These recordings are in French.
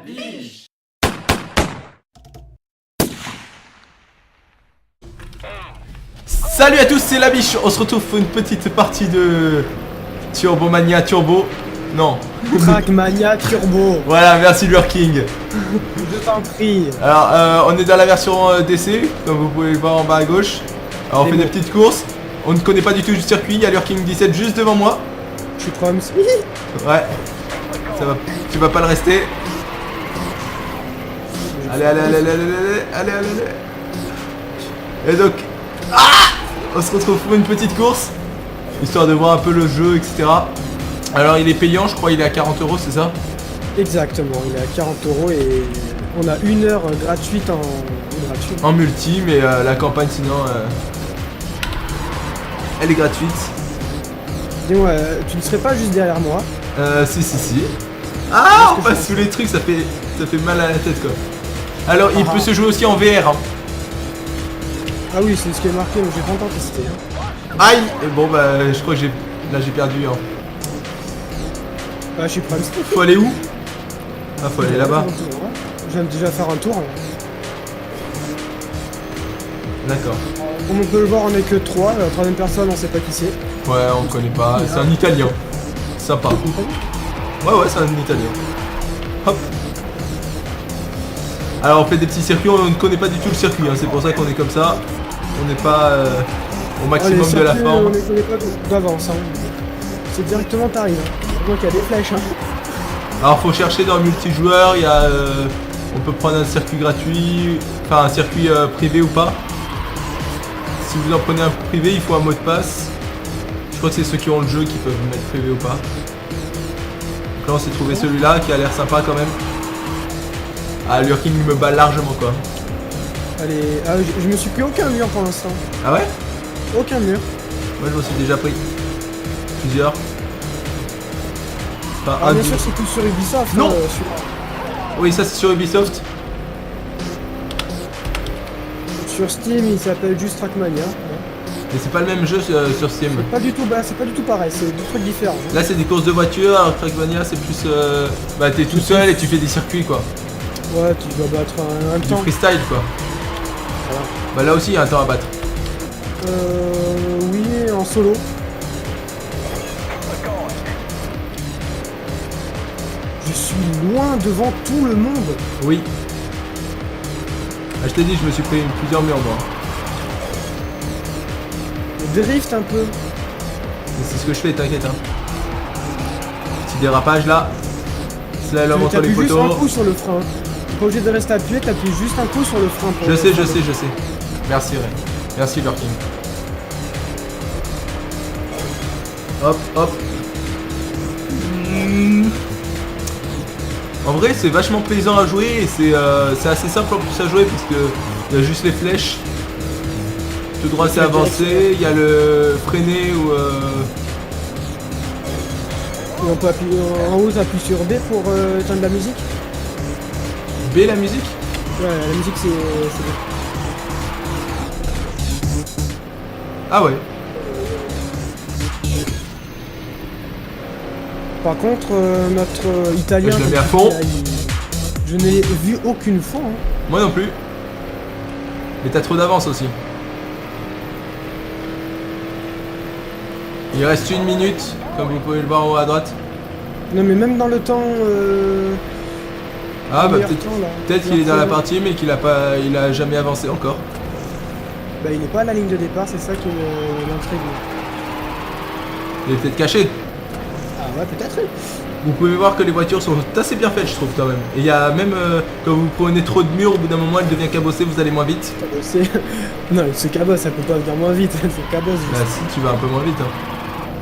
biche. Salut à tous, c'est la biche. On se retrouve pour une petite partie de Turbomania Turbo. Non. Trackmania Turbo. Voilà, merci Lurking. Je t'en prie. Alors, on est dans la version DC, comme vous pouvez le voir en bas à gauche. Alors, on fait des petites courses. On ne connaît pas du tout le circuit. Il y a Lurking 17 juste devant moi. Je suis comme ça. Ouais. Ça va. Tu vas pas le rester. Allez, allez, allez, allez, allez, allez, allez, allez. Et donc, on se retrouve pour une petite course, histoire de voir un peu le jeu, etc. Alors, il est payant, je crois, il est à 40 €, c'est ça? Exactement, il est à 40 € et on a 1 heure gratuite En multi, mais la campagne, sinon, elle est gratuite. Dis-moi, tu ne serais pas juste derrière moi? Si. Ah, on passe sous les trucs, ça fait mal à la tête, quoi. Alors, il peut se jouer aussi en VR. Hein. Ah oui, c'est ce qui est marqué, mais j'ai pas encore testé. Hein. Aïe! Et bon, bah, je crois que j'ai perdu. Hein. Ah, je suis prêt. Faut aller où? Ah, faut aller là-bas. Je viens de déjà faire un tour. Hein. D'accord. Comme on peut le voir, on est que 3. La troisième personne, on sait pas qui c'est. Ouais, on connaît pas. C'est un Italien. Sympa. Ouais, c'est un Italien. Hop. Alors, on fait des petits circuits. On ne connaît pas du tout le circuit. Hein. C'est pour ça qu'on est comme ça. On n'est pas au maximum de la forme. On ne connaît pas d'avance. Hein. C'est directement t'arrives. Hein. Donc il y a des flèches. Hein. Alors, faut chercher dans le multijoueur. Il y a, on peut prendre un circuit gratuit, enfin un circuit privé ou pas. Si vous en prenez un privé, il faut un mot de passe. Je crois que c'est ceux qui ont le jeu qui peuvent mettre privé ou pas. Donc là, on s'est trouvé celui-là qui a l'air sympa quand même. Ah, Lurking me bat largement quoi. Allez, je me suis pris aucun mur pour l'instant. Ah ouais? Aucun mur. Moi, je m'en suis déjà pris plusieurs. Enfin, Ah, bien sûr, c'est tout sur Ubisoft. Non. Oui, ça c'est sur Ubisoft. Sur Steam, il s'appelle juste Trackmania. Mais c'est pas le même jeu sur Steam. C'est pas du tout pareil, c'est deux trucs différents. Là, c'est des courses de voiture, alors Trackmania, c'est plus. Bah, t'es tout seul et tu fais des circuits quoi. Ouais, tu dois battre un Du temps. freestyle quoi. Voilà. Bah, là aussi, il y a un temps à battre. Oui, en solo. Je suis loin devant tout le monde. Oui. Ah, je t'ai dit, je me suis pris plusieurs murs moi. Je drift un peu. Mais c'est ce que je fais, t'inquiète. Hein. Petit dérapage là. Slalom entre les T'appuies juste un poteaux. coup sur le frein. T'es pas obligé de rester appuyé, t'appuies juste un coup sur le frein. Je sais. Merci Ray. Merci Lurking. Hop. En vrai, c'est vachement plaisant à jouer et c'est assez simple en plus à jouer parce que il y a juste les flèches. Tout droit c'est avancer, il y a le freiner ou Et on peut appuyer en haut, t'appuies sur B pour éteindre la musique. B la musique. Ouais, la musique c'est B. Ah ouais. Par contre, notre italien. Je le mets à fond. Je n'ai vu aucune fois. Hein. Moi non plus. Mais t'as trop d'avance aussi. Il reste 1 minute, comme vous pouvez le voir en haut à droite. Non, mais même dans le temps. Ah bah meilleur temps, là. peut-être qu'il est dans la partie mais qu'il a jamais avancé encore. Bah, il n'est pas à la ligne de départ, c'est ça qui m'intrigue. Il est peut-être caché. Ah ouais, peut-être. Vous pouvez voir que les voitures sont assez bien faites je trouve quand même. Et il y a même quand vous prenez trop de murs, au bout d'un moment elle devient cabossée, vous allez moins vite. Cabossé. Non, c'est cabosse, ça peut pas venir moins vite. C'est cabosse. Bah si tu vas un peu moins vite hein.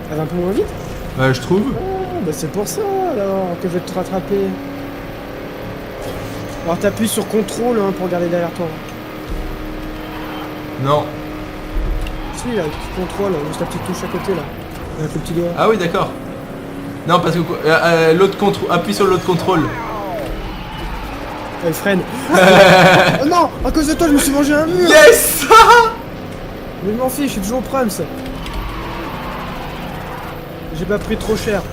Elle va un peu moins vite. Bah je trouve. Ah, bah c'est pour ça alors que je vais te rattraper. Alors t'appuies sur contrôle hein, pour regarder derrière toi. Non. Si, là, tu contrôles, juste la petite touche à côté là. Avec le petit doigt. Ah oui d'accord. Non parce que l'autre contrôle. Appuie sur l'autre contrôle. Elle freine. Oh non, à cause de toi je me suis mangé un mur. Yes. Mais je m'en fiche, je suis toujours au prime ça. J'ai pas pris trop cher.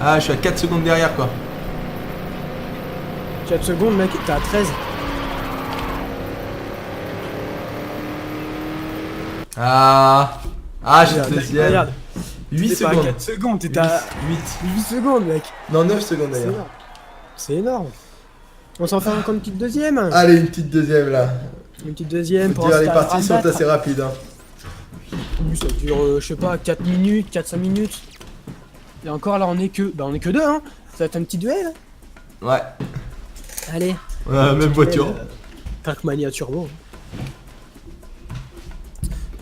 Ah je suis à 4 secondes derrière quoi. 4 secondes, mec, t'es à 13. Ah, j'ai le deuxième. Regarde, 8 t'es pas à secondes. 4 secondes, t'es à 8. 8 secondes, mec. Non, 9 secondes C'est d'ailleurs. énorme. C'est énorme. On s'en fait encore une petite deuxième. Allez, une petite deuxième là. Une petite deuxième Faut dire, les se parties sont rabattre. assez rapides. Hein. Oui, ça dure, je sais pas, 4 minutes, 4-5 minutes. Et encore là, on est que 2, hein. Ça va être un petit duel. Ouais. Allez. Même voiture. Trackmania Turbo.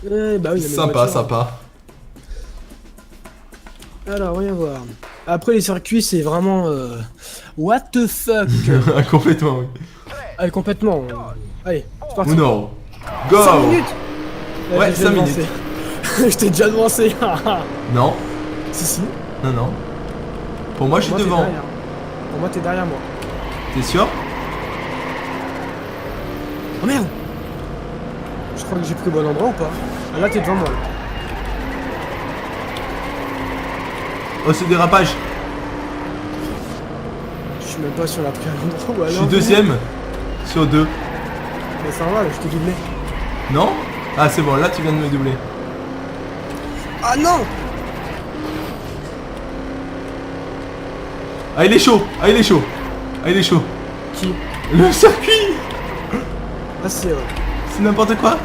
Bah oui, la même Sympa, voiture. sympa. Alors, voyons voir. Après, les circuits, c'est vraiment... what the fuck. Complètement, oui. Allez, complètement. Allez, c'est parti. Ou non. Go. 5 minutes. Ouais, j'ai 5 devancé. minutes. Je t'ai déjà devancé. Non, Si. non. Pour moi, je suis Pour moi, t'es devant. derrière. Pour moi, t'es derrière moi. T'es sûr? Oh merde. Je crois que j'ai pris le bon endroit ou pas? Ah, là, t'es devant moi. Là. Oh, ce dérapage. Je suis même pas sur la pris à l'endroit ou alors... Je suis deuxième sur 2. Mais ça va, là, je t'ai doublé. Non? Ah, c'est bon, là tu viens de me doubler. Ah non. Ah, il est chaud. Ah, il est chaud. Ah, il est chaud. Qui? Le circuit. Ah, c'est vrai. C'est n'importe quoi.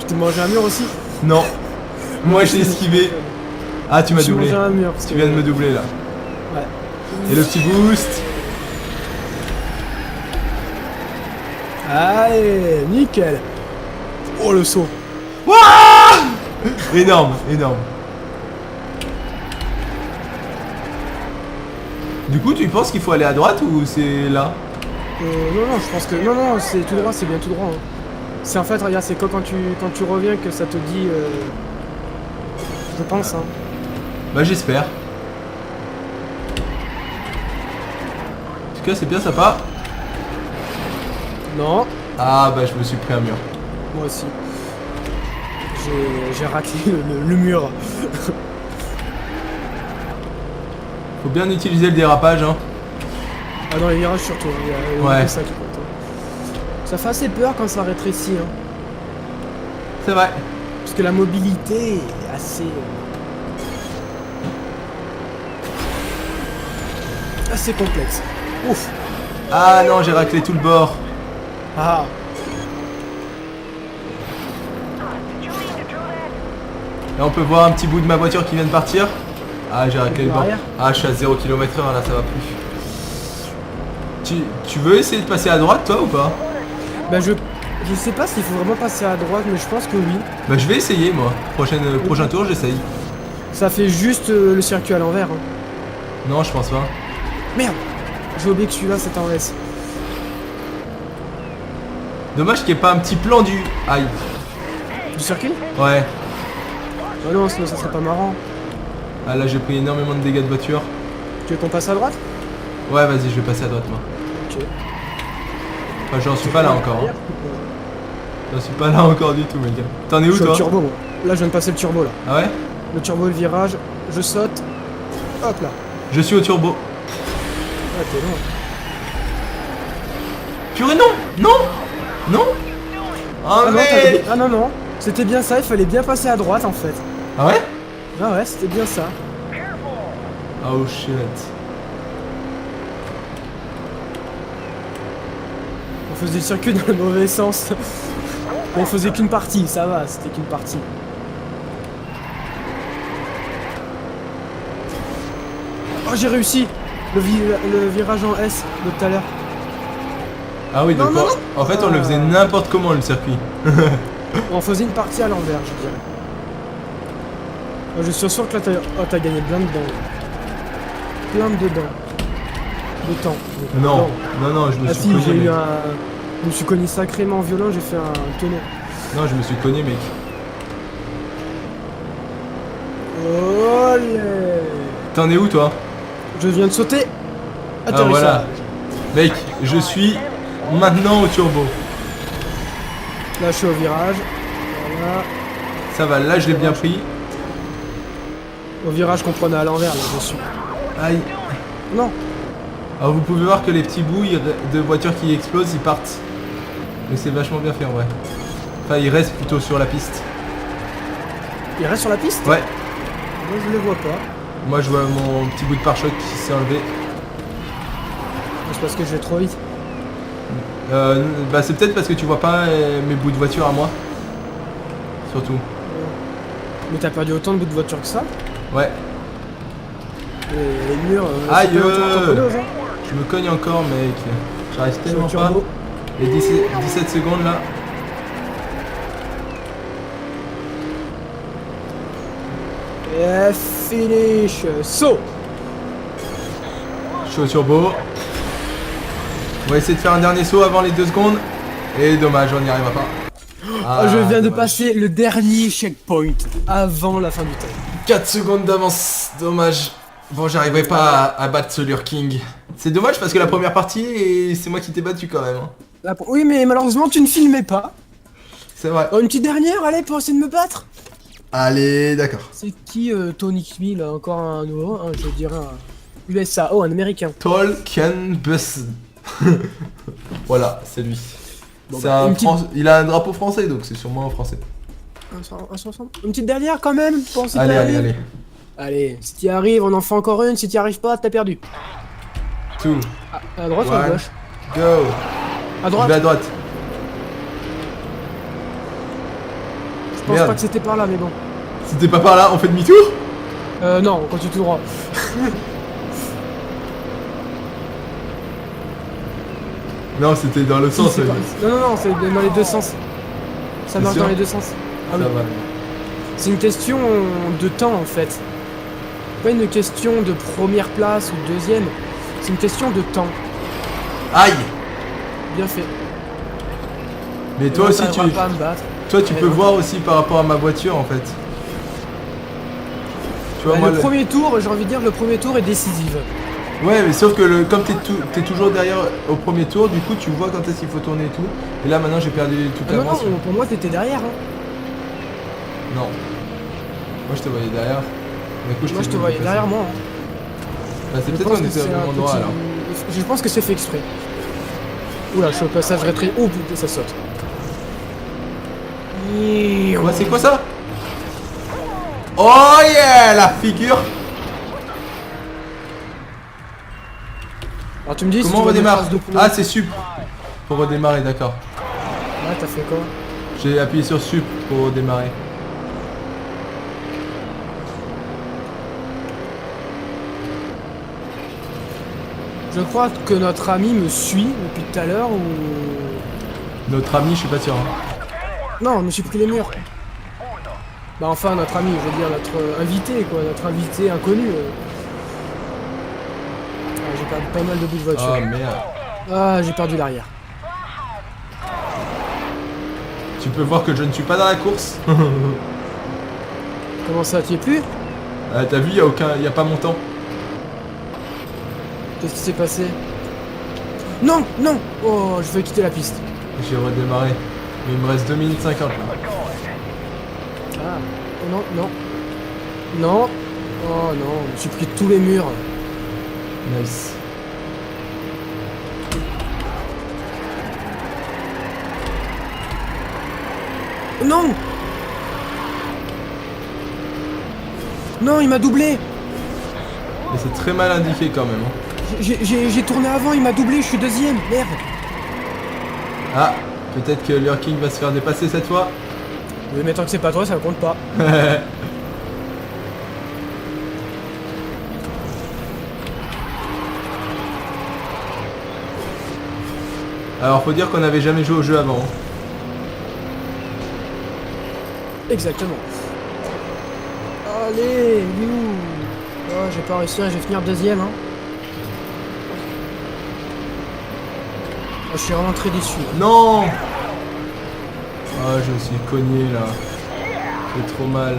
Tu t'es mangé un mur aussi? Non. Moi, j'ai esquivé. Ah, tu m'as Je me suis doublé. mangé un mur. parce Tu que- viens de me doubler là. Ouais. Et le petit boost. Allez, nickel. Oh, le saut. Énorme, énorme. Du coup, tu penses qu'il faut aller à droite ou c'est là? Non, je pense que... Non, c'est tout droit, c'est bien tout droit. Hein. C'est en fait, regarde, c'est quand tu reviens que ça te dit... Je pense, hein. Bah, j'espère. En tout cas, c'est bien sympa. Non, Ah, bah, je me suis pris un mur. moi aussi. J'ai raclé le mur. Faut bien utiliser le dérapage, hein. Ah, dans les virages surtout, hein, il y a Ouais. que ça qui compte. Hein. Ça fait assez peur quand ça rétrécit, hein. C'est vrai. Parce que la mobilité est assez... assez complexe. Ouf. Ah non, j'ai raclé tout le bord. Ah. Là, on peut voir un petit bout de ma voiture qui vient de partir. Ah, j'ai raclé le bord. Arrière. Ah, je suis à 0 km/h là, ça va plus. Tu veux essayer de passer à droite, toi, ou pas? Bah je sais pas s'il faut vraiment passer à droite, mais je pense que oui. Bah, je vais essayer, moi. Prochain tour, j'essaye. Ça fait juste le circuit à l'envers. Hein. Non, je pense pas. Merde. J'ai oublié que celui-là c'est en S. Dommage qu'il n'y ait pas un petit plan du... Aïe. Du circuit? Ouais. Ah non, sinon ça serait pas marrant. Ah, là, j'ai pris énormément de dégâts de voiture. Tu veux qu'on passe à droite? Ouais, vas-y, je vais passer à droite, moi. Ok. Enfin, j'en suis pas là encore. Hein. J'en suis pas là encore du tout, mec. T'en es Je où, suis au toi? turbo, moi. Là, je viens de passer le turbo, là. Ah ouais? Le turbo, le virage, je saute. Hop là. Je suis au turbo. Ah, t'es loin. Purée, non! Non! Non! Oh, Ah non, mais... ah non. C'était bien ça, il fallait bien passer à droite, en fait. Ah ouais? Ah ouais, c'était bien ça. Oh shit. On faisait le circuit dans le mauvais sens. On faisait qu'une partie, ça va, c'était qu'une partie. Oh, j'ai réussi le virage en S de tout à l'heure. Ah oui, donc Non, en fait, on le faisait n'importe comment, le circuit. On faisait une partie à l'envers, je dirais. Oh, je suis sûr que là, t'as gagné plein dedans. Plein dedans. De temps. Non, non, je me Ah suis si, cogné, j'ai eu mec. Je me suis cogné sacrément violent, j'ai fait un tonneau. Non, je me suis cogné, mec. Olé. T'en es où, toi? Je viens de sauter. Ah, Atterrissage. voilà. Mec, je suis maintenant au turbo. Là, je suis au virage. Voilà. Ça va, là, je l'ai bien pris. Au virage qu'on prenait à l'envers, là, je suis. Aïe. Non. Alors vous pouvent voir que les petits bouts de voitures qui explosent, ils partent. Mais c'est vachement bien fait en vrai. Enfin, ils restent plutôt sur la piste. Il reste sur la piste? Ouais. Moi je le vois pas. Moi je vois mon petit bout de pare-choc qui s'est enlevé. C'est parce que je vais trop vite. Bah c'est peut-être parce que tu vois pas mes bouts de voiture à moi. Surtout. Mais t'as perdu autant de bouts de voiture que ça? Ouais. Les murs... Aïe c'est pas autant qu'en hein. Je me cogne encore mec. J'arrive Je suis tellement au pas. turbo. Les 17 secondes là. Et finish. Saut. Je suis au turbo. On va essayer de faire un dernier saut avant les 2 secondes. Et dommage, on n'y arrivera pas. Ah, je viens de dommage. passer le dernier checkpoint avant la fin du temps. 4 secondes d'avance, dommage. Bon, j'arriverai pas à battre ce Lure King. C'est dommage parce que la première partie, et c'est moi qui t'ai battu quand même. Hein. Oui, mais malheureusement, tu ne filmais pas. C'est vrai. Oh, une petite dernière, allez, pour essayer de me battre. Allez, d'accord. C'est qui Tony Kmi, là? Encore un nouveau, hein, je dirais un USA. Oh, un américain. Tolkien Bus. Voilà, c'est lui. Bon, C'est bah, un une petite- Il a un drapeau français, donc c'est sûrement un français. Une petite dernière quand même pour si Allez, t'y allez, arrives. allez. Allez, si t'y arrives, on en fait encore une. Si t'y arrives pas, t'as perdu. Two, À droite ou à one, gauche? go. À Je droite. vais à droite. Je pense Merde. pas que c'était par là, mais bon. Si t'es pas par là, on fait demi-tour? Non, on continue tout droit. Non, c'était dans l'autre Si, sens. c'est pas- Non, c'est dans les deux sens. Ça C'est marche sûr dans les deux sens. Ah oui. Ça va. C'est une question de temps en fait. Pas une question de première place ou deuxième. C'est une question de temps. Aïe. Bien fait. Mais Et toi non, aussi, t'arriveras pas à me battre. toi, tu Et peux non. voir aussi par rapport à ma voiture en fait. Tu vois, Bah, moi, le premier tour, j'ai envie de dire, le premier tour est décisif. Ouais, mais sauf que comme t'es toujours derrière au premier tour, du coup, tu vois quand est-ce qu'il faut tourner et tout. Et là, maintenant, j'ai perdu toute Ah non, l'avance. non, pour moi t'étais derrière. Hein. Non. Moi, je te voyais derrière. Mais du coup, Moi je te vu voyais passer. derrière moi. Hein. Bah, c'est Je peut-être pense qu'on que était au c'est même un endroit petit- alors. Je pense que c'est fait exprès. Oula, je suis au passage rétréci. Oh putain, ça saute. Ouais, c'est quoi ça? Oh yeah, la figure. Alors tu me dis si Comment tu on vois des redémarre? traces de pneus. Ah, c'est sup. Pour redémarrer, d'accord. Ah, t'as fait quoi? J'ai appuyé sur sup pour redémarrer. Je crois que notre ami me suit depuis tout à l'heure ou... Notre ami, je suis pas sûr. Hein. Non, je me suis pris les murs. Bah enfin notre ami, je veux dire notre invité quoi, notre invité inconnu. Ah, j'ai perdu pas mal de bouts de voiture. Oh merde. Ah, j'ai perdu l'arrière. Tu peux voir que je ne suis pas dans la course. Comment ça, tu y es plus? T'as vu, y a pas mon temps. Qu'est-ce qui s'est passé? Non, non. Oh, je vais quitter la piste. J'ai redémarré. Mais il me reste 2 minutes 50 là. Ah, non, non. Non. Oh non, je me suis pris tous les murs. Nice. Non. Non, il m'a doublé. Et c'est très mal indiqué quand même. Hein. J'ai tourné avant, il m'a doublé, je suis deuxième. Merde. Ah, peut-être que Lure King va se faire dépasser cette fois. Oui, mais tant que c'est pas toi, ça compte pas. Alors faut dire qu'on n'avait jamais joué au jeu avant. Exactement. Allez, you. Oh, j'ai pas réussi, je vais finir deuxième. Hein. Oh, je suis vraiment très déçu. Non. Ah, je me suis cogné là. C'est trop mal.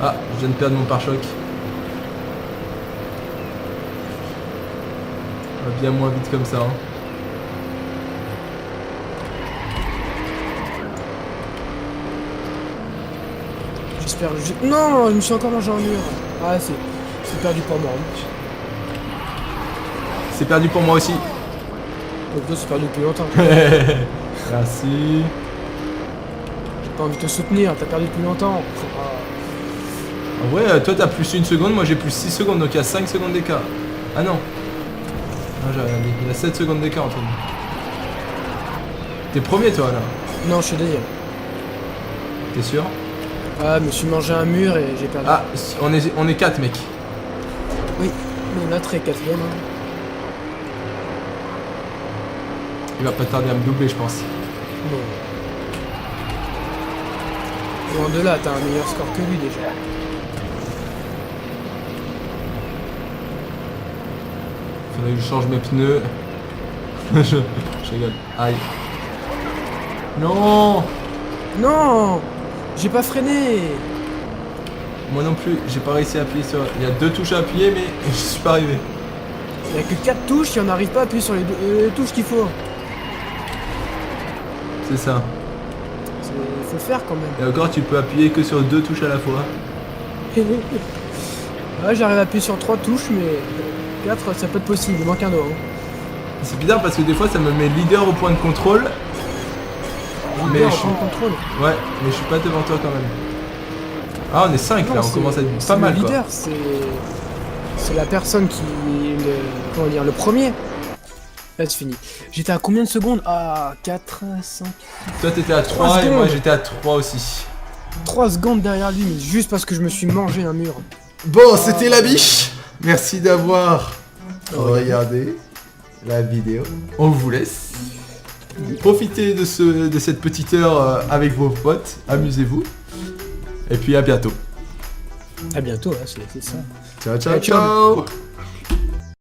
Ah, je viens de perdre mon pare-choc. Bien moins vite comme ça. Hein. J'espère. Non, je me suis encore mangé un mur. Ah, c'est perdu pour moi. c'est perdu pour moi aussi. Donc toi c'est perdu depuis longtemps. Merci. J'ai pas envie de te soutenir, t'as perdu depuis longtemps. En vrai, toi t'as plus 1 seconde, moi j'ai plus 6 secondes, donc il y a 5 secondes d'écart. Ah non. Non, j'ai rien dit. Il y a 7 secondes d'écart entre nous. T'es premier toi là. Non, je suis deuxième. T'es sûr? Ah, je me suis mangé un mur et j'ai perdu. Ah, on est 4 mec. Oui, mais là très quatrième. Hein. Il va pas tarder à me doubler je pense. Bon. Loin de là, t'as un meilleur score que lui déjà. Faudrait que je change mes pneus. je rigole. Aïe. Non. Non, j'ai pas freiné. Moi non plus, j'ai pas réussi à appuyer sur... Il y a 2 touches à appuyer mais je suis pas arrivé. Il y a que 4 touches et on n'arrive pas à appuyer sur les touches qu'il faut. C'est ça. Il faut le faire quand même. Et encore tu peux appuyer que sur 2 touches à la fois. Ouais, j'arrive à appuyer sur 3 touches, mais 4 ça peut être possible, il manque un doigt. Hein. C'est bizarre parce que des fois ça me met leader au point de contrôle. Mais Leader je en suis... contrôle. Ouais, mais je suis pas devant toi quand même. Ah on est 5 là, Non, on commence à être c'est pas le mal leader, quoi. c'est la personne qui est comment dire, le premier. Là c'est fini. J'étais à combien de secondes? Ah, 4, 5... Toi t'étais à 3 3 et moi secondes. j'étais à 3 aussi. 3 secondes derrière lui, mais juste parce que je me suis mangé un mur. Bon, c'était la biche. Merci d'avoir regardé la vidéo. On vous laisse. Profitez de cette petite heure avec vos potes. Amusez-vous. Et puis à bientôt. À bientôt, là, c'est ça. Ciao, ciao, Ciao. ciao.